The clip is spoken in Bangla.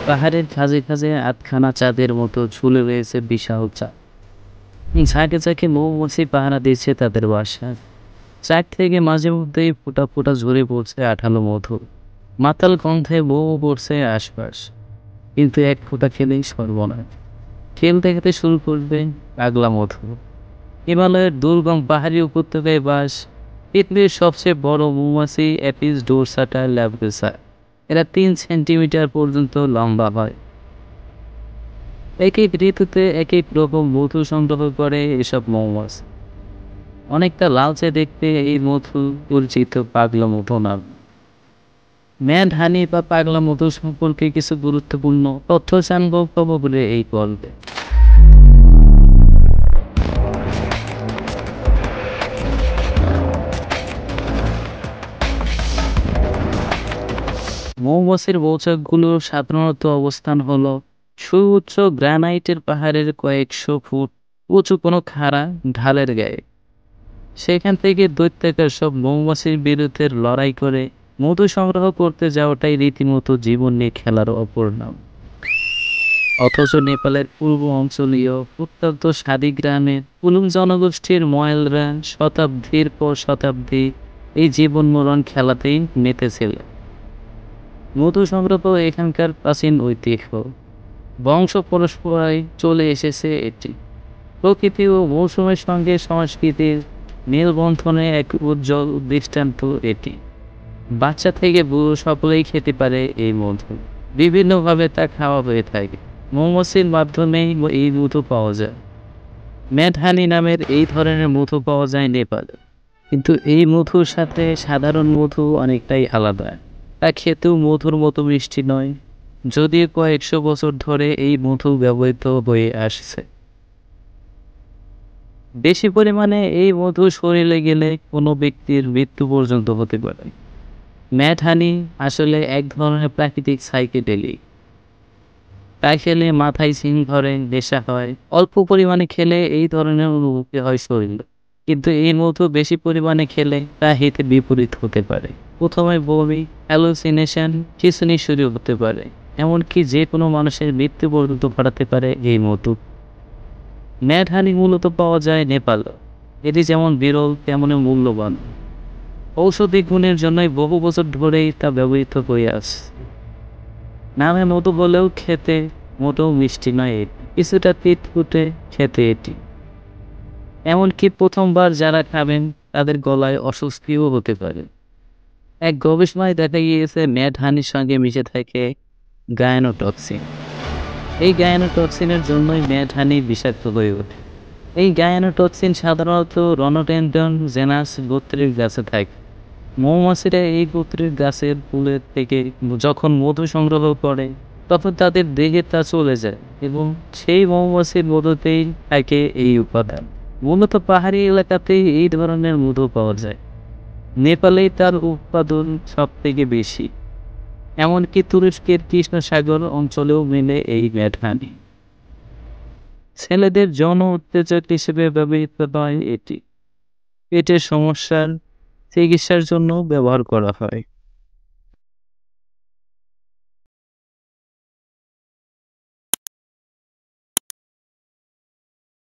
পাহাড়ের খাঁজে খাঁজে আধখানা চাঁদের মতো ঝুলে রয়েছে বিশাল চাঁদ। ঝাঁকে ঝাঁকে মৌমাছি পাহারা দিচ্ছে তাদের বাসা। চাক থেকে মাঝে মধ্যেই ফোঁটা ফোঁটা ঝরে পড়ছে আঠালো মধু। মাতাল গন্ধে বউ পড়ছে আশপাশ। কিন্তু এক ফোঁটা খেলেই সর্বনাশ। খেলতে খেতে শুরু করবে পাগলা মধু। হিমালয়ের দুর্গম পাহাড়ি উপত্যকায় বাস পৃথিবীর সবচেয়ে বড় মৌমাছি অ্যাপিস ডোরসাটা ল্যাব্রিসা। এরা 3 সেন্টিমিটার পর্যন্ত লম্বা হয়। এক এক ঋতুতে এক এক রকম মধু সংগ্রহ করে এসব মৌমাছি। অনেকটা লালচে দেখতে এই মধু পরিচিত পাগলা মধু নাম। ম্যাড হানি বা পাগলা মধু সম্পর্কে কিছু গুরুত্বপূর্ণ তথ্য জানবো বলে এই গল্পে। মৌমাছির মৌচাকগুলোর সাধারণত অবস্থান হলো সুউচ্চ গ্রানাইটের পাহাড়ের কয়েকশো ফুট উঁচু কোনো খাড়া ঢালের গায়ে। সেখান থেকে দৈত্যাকার সব মৌমাছির বিরুদ্ধে লড়াই করে মধু সংগ্রহ করতে যাওয়াটাই রীতিমতো জীবন নিয়ে খেলার অপর নাম। অথচ নেপালের পূর্ব অঞ্চলীয় প্রত্যন্ত সাদি গ্রামের কুলুম জনগোষ্ঠীর ময়েলরা শতাব্দীর পর শতাব্দী এই জীবন মরণ খেলাতেই মেতেছিল। মধু সংগ্রহ এখানকার প্রাচীন ঐতিহ্য। বংশ পরস্পরায় চলে এসেছে এটি। প্রকৃতি ও মৌসুমের সঙ্গে সংস্কৃতির মেলবন্ধনে এক উজ্জ্বল দৃষ্টান্ত এটি। বাচ্চা থেকে বুড়ো সকলেই খেতে পারে এই মধু। বিভিন্নভাবে তা খাওয়া হয়ে থাকে। মৌমাছির মাধ্যমেই এই মধু পাওয়া যায়। ম্যাড হানি নামের এই ধরনের মধু পাওয়া যায় নেপালে। কিন্তু এই মধুর সাথে সাধারণ মধু অনেকটাই আলাদা। তা খেতেও মধুর মতো মিষ্টি নয়, যদিও কয়েকশো বছর ধরে এই মধু ব্যবহৃত হয়ে আসছে। বেশি পরিমাণে এই মধু শরীরে গেলে কোনো ব্যক্তির মৃত্যু পর্যন্ত হতে পারে। ম্যাড হানি আসলে এক ধরনের প্রাকৃতিক সাইকেডেলিক। তাই খেলে মাথায় ঝিম ধরে, নেশা হয়। অল্প পরিমাণে খেলে এই ধরনের অনুভূতি হয় শরীরে। কিন্তু এই মধু বেশি পরিমাণে খেলে তা হিতে বিপরীত হতে পারে। প্রথমে বমি, হ্যালুসিনেশন, খিঁচুনি শুরু হতে পারে। এমনকি যে কোনো মানুষের মৃত্যু পর্যন্ত ঘটাতে পারে এই মধু। ম্যাড হানি মূলত পাওয়া যায় নেপালে। এটি যেমন বিরল তেমনই মূল্যবান। ঔষধি গুণের জন্যই বহু বছর ধরেই তা ব্যবহৃত হয়ে আসছে। নামে মধু বলেও খেতে মোটেও মিষ্টি নয় এটি। কিছুটা তিতকুটে খেতে এটি। এমনকি প্রথমবার যারা খাবেন তাদের গলায় অস্বস্তিও হতে পারে। এক গবেষণায় দেখা গিয়েছে ম্যাড হানির সঙ্গে মিশে থাকে গায়ানোটক্সিন। এই গায়ানোটক্সিনের জন্যই ম্যাড হানি বিষাক্ত হয়ে ওঠে। এই গায়ানোটক্সিন সাধারণত রডোডেনড্রন জেনাস গোত্রের গাছে থাকে। মৌমাছিরা এই গোত্রের গাছের ফুলের থেকে যখন মধু সংগ্রহ করে তখন তাদের দেহে তা চলে যায় এবং সেই মৌমাছির মধুতেই থাকে এই উপাদান। মূলত পাহাড়ি এলাকাতেই এই ধরনের মধু পাওয়া যায়। নেপালেই তার উৎপাদন সব থেকে বেশি। এমনকি তুরস্কের কৃষ্ণ সাগর অঞ্চলেও মেলে এই ম্যাড হানি। ছেলেদের যৌন উত্তেজক হিসেবে ব্যবহৃত হয় এটি। পেটের সমস্যার চিকিৎসার জন্য ব্যবহার করা হয়।